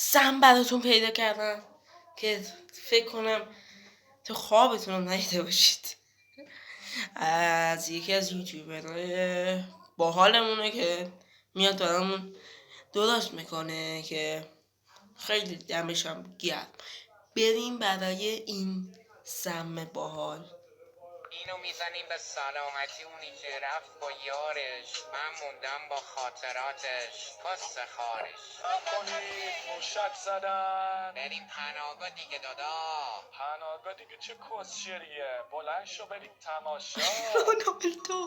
سم براتون پیدا کردم که فکر کنم تو خوابتون ندیده باشید. از یکی از یوتیوبرهای باحالمونه که میاد برامون درست میکنه که خیلی دمش هم گرم. بریم برای این سم باحال. اینو میزنیم به سلامتی اونی که رفت با یارش، من موندم با خاطراتش پاس خارش. کنید موشک زدن، بریم پناهگاه دیگه دادا. پناهگاه دیگه چه کسشریه، بلند شو بریم تماشا. رونالدو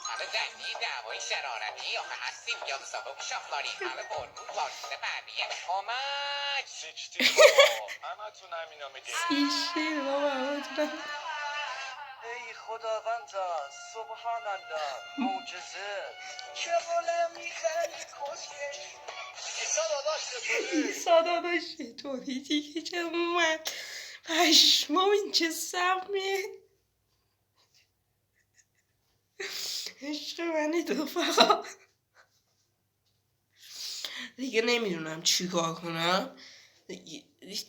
همه جنگی دعوای شرارتی آخه هستیم یا مسابق شافاری، همه برمون وارسته بعدیه کمک. سیچتیر بابا، همتون همینو میگه. سیشتیر بابا همتونم. ای خداوندا سبحان الله معجزه چه بوله میخری کسکش. ایسا داداش چطوری دیگه چه اومد پشمام این چه سمیه. عشق منی تو فقط دیگه نمیدونم چی کار کنم.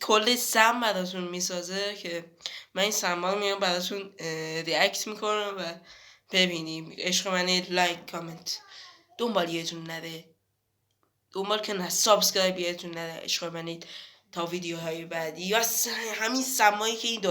کل سم براتون میسازه که من این سم ها رو میام براتون ریاکت میکنم و ببینیم. عشق منی لایک کامنت دنبال یهتون نره، دنبال که نه سابسکرایب یهتون نره. عشق منی تا ویدیوهای بعدی یا همین سمایی که این